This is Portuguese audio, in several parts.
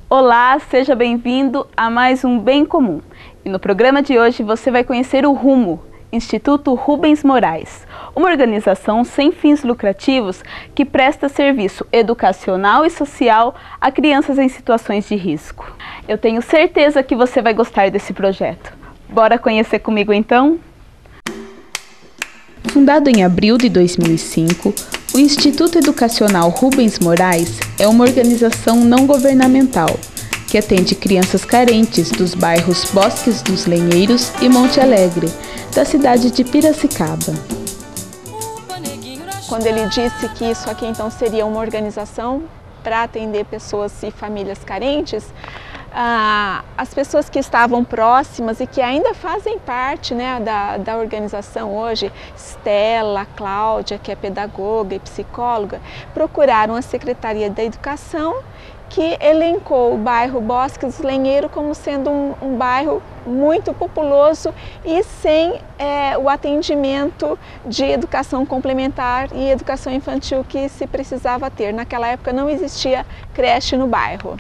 Olá, seja bem-vindo a mais um Bem Comum. E no programa de hoje você vai conhecer o RUMO, Instituto Rubens Morais, uma organização sem fins lucrativos que presta serviço educacional e social a crianças em situações de risco. Eu tenho certeza que você vai gostar desse projeto. Bora conhecer comigo então? Fundado em abril de 2005, o Instituto Educacional Rubens Morais é uma organização não governamental que atende crianças carentes dos bairros Bosques dos Lenheiros e Monte Alegre, da cidade de Piracicaba. Quando ele disse que isso aqui então seria uma organização para atender pessoas e famílias carentes, as pessoas que estavam próximas e que ainda fazem parte, né, da organização hoje, Stella, Cláudia, que é pedagoga e psicóloga, procuraram a Secretaria da Educação, que elencou o bairro Bosques do Lenheiro como sendo um bairro muito populoso e sem o atendimento de educação complementar e educação infantil que se precisava ter. Naquela época não existia creche no bairro.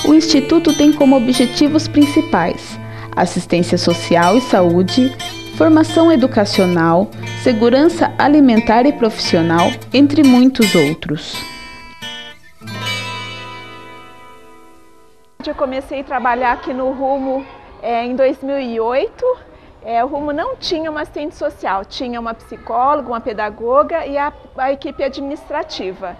O Instituto tem como objetivos principais assistência social e saúde, formação educacional, segurança alimentar e profissional, entre muitos outros. Eu comecei a trabalhar aqui no RUMO em 2008. O RUMO não tinha uma assistente social, tinha uma psicóloga, uma pedagoga e a equipe administrativa.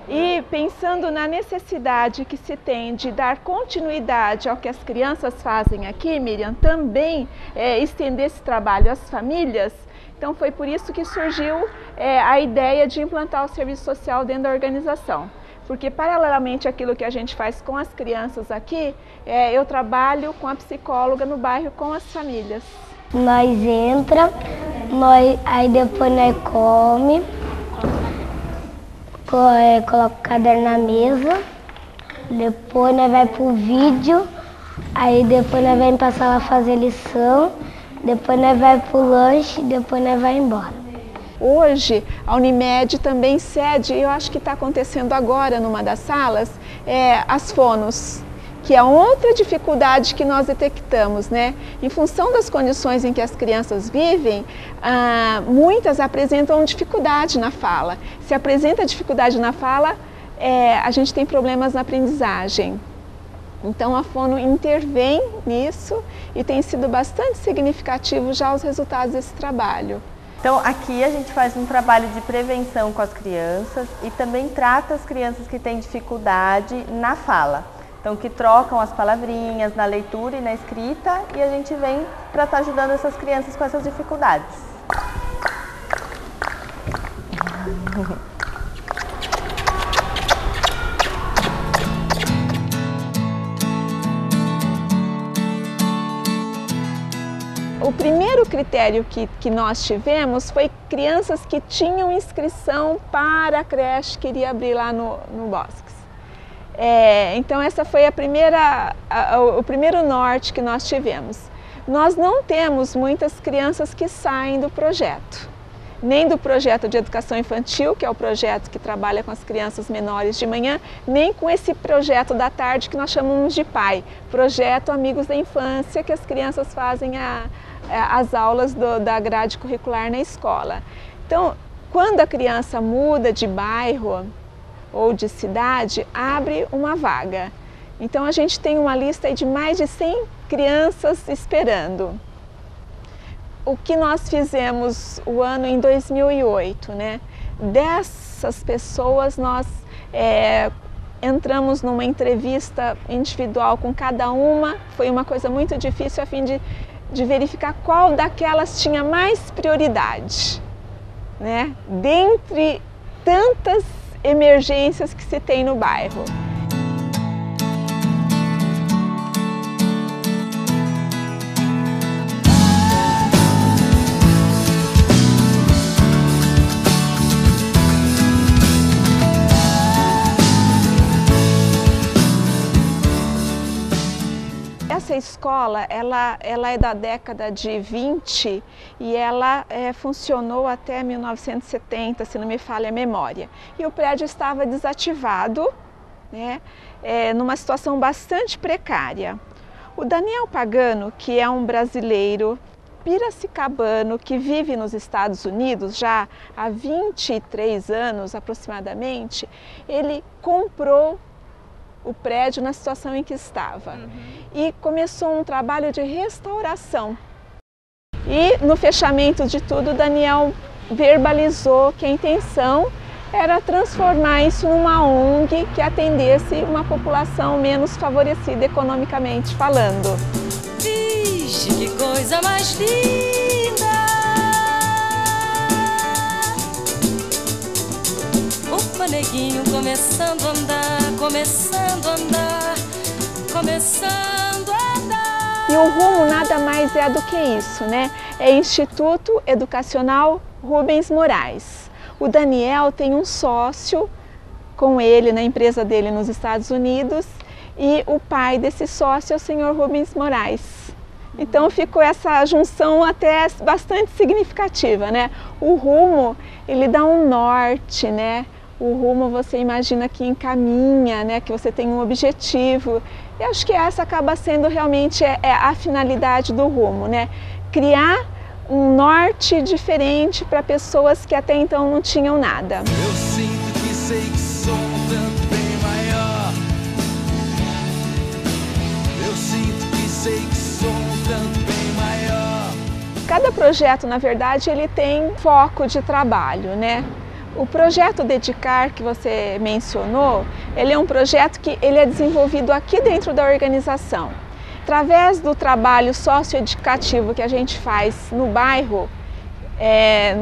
E pensando na necessidade que se tem de dar continuidade ao que as crianças fazem aqui, Miriam, também estender esse trabalho às famílias, então foi por isso que surgiu a ideia de implantar o serviço social dentro da organização. Porque paralelamente àquilo que a gente faz com as crianças aqui, eu trabalho com a psicóloga no bairro com as famílias. Nós entra, aí depois nós come, coloca o caderno na mesa, depois nós vai pro vídeo, aí depois nós vamos pra sala fazer lição, depois nós vai pro lanche, depois nós vai embora. Hoje, a Unimed também cede, eu acho que está acontecendo agora numa das salas, as fonos, que é outra dificuldade que nós detectamos, né? Em função das condições em que as crianças vivem, muitas apresentam dificuldade na fala. Se apresenta dificuldade na fala, a gente tem problemas na aprendizagem. Então a fono intervém nisso e tem sido bastante significativo já os resultados desse trabalho. Então aqui a gente faz um trabalho de prevenção com as crianças e também trata as crianças que têm dificuldade na fala. Então que trocam as palavrinhas na leitura e na escrita e a gente vem para estar ajudando essas crianças com essas dificuldades. O primeiro critério que nós tivemos foi crianças que tinham inscrição para a creche que iria abrir lá no Bosques. Então essa foi o primeiro norte que nós tivemos. Nós não temos muitas crianças que saem do projeto, nem do projeto de educação infantil, que é o projeto que trabalha com as crianças menores de manhã, nem com esse projeto da tarde que nós chamamos de PAI, Projeto Amigos da Infância, que as crianças fazem as aulas da grade curricular na escola. Então, quando a criança muda de bairro ou de cidade, abre uma vaga. Então, a gente tem uma lista de mais de 100 crianças esperando. O que nós fizemos o ano em 2008, né? Dessas pessoas, nós entramos numa entrevista individual com cada uma. Foi uma coisa muito difícil a fim de verificar qual daquelas tinha mais prioridade, né? Dentre tantas emergências que se tem no bairro. escola, ela é da década de 20 e ela funcionou até 1970, se não me falha a memória. E o prédio estava desativado, né, numa situação bastante precária. O Daniel Pagano, que é um brasileiro piracicabano que vive nos Estados Unidos já há 23 anos aproximadamente, ele comprou o prédio na situação em que estava e começou um trabalho de restauração. E no fechamento de tudo, Daniel verbalizou que a intenção era transformar isso numa ONG que atendesse uma população menos favorecida economicamente falando. Vixe, que coisa mais linda! O neguinho começando a andar, começando a andar, começando a andar. E o Rumo nada mais é do que isso, né? É Instituto Educacional Rubens Morais. O Daniel tem um sócio com ele na empresa dele nos Estados Unidos e o pai desse sócio é o senhor Rubens Morais. Então ficou essa junção até bastante significativa, né? O Rumo, ele dá um norte, né? O Rumo você imagina que encaminha, né? Que você tem um objetivo. E acho que essa acaba sendo realmente a finalidade do Rumo, né? Criar um norte diferente para pessoas que até então não tinham nada. Eu sinto que sei que sou um tanto bem maior. Eu sinto que sei que sou um tanto bem maior. Cada projeto, na verdade, ele tem foco de trabalho, né? O projeto Dedicar, que você mencionou, ele é um projeto que ele é desenvolvido aqui dentro da organização. Através do trabalho socioeducativo que a gente faz no bairro,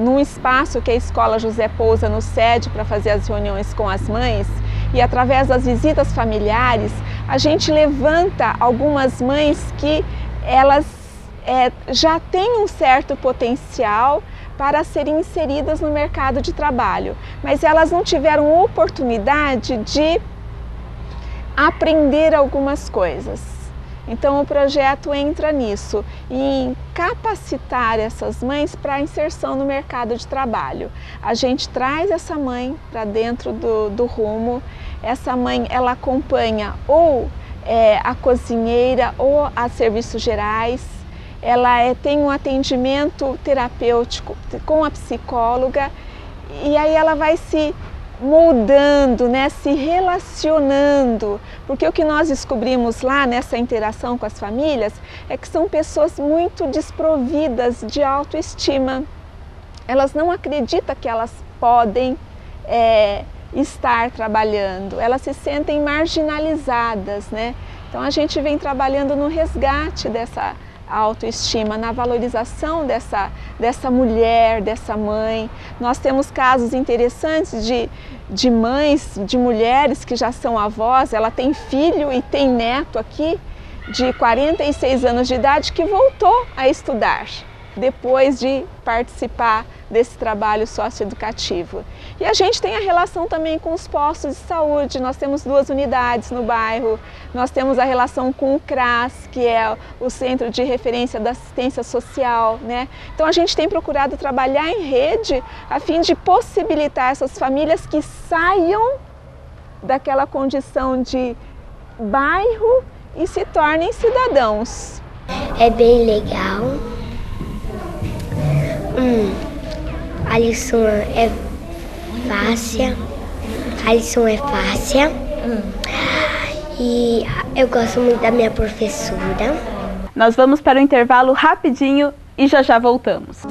num espaço que a Escola José Pousa nos cede para fazer as reuniões com as mães, e através das visitas familiares, a gente levanta algumas mães que elas já têm um certo potencial para serem inseridas no mercado de trabalho, mas elas não tiveram oportunidade de aprender algumas coisas. Então o projeto entra nisso, em capacitar essas mães para a inserção no mercado de trabalho. A gente traz essa mãe para dentro do Rumo, essa mãe ela acompanha ou a cozinheira ou a serviços gerais, ela tem um atendimento terapêutico com a psicóloga e aí ela vai se moldando, né, se relacionando, porque o que nós descobrimos lá nessa interação com as famílias é que são pessoas muito desprovidas de autoestima. Elas não acreditam que elas podem estar trabalhando, elas se sentem marginalizadas, né? Então a gente vem trabalhando no resgate dessa autoestima, na valorização dessa mulher, dessa mãe. Nós temos casos interessantes de mães, de mulheres que já são avós, ela tem filho e tem neto aqui de 46 anos de idade que voltou a estudar depois de participar desse trabalho socioeducativo. E a gente tem a relação também com os postos de saúde, nós temos 2 unidades no bairro, nós temos a relação com o CRAS, que é o Centro de Referência da Assistência Social, né? Então a gente tem procurado trabalhar em rede a fim de possibilitar essas famílias que saiam daquela condição de bairro e se tornem cidadãos. É bem legal. A lição é fácil. E eu gosto muito da minha professora. Nós vamos para o intervalo rapidinho e já voltamos.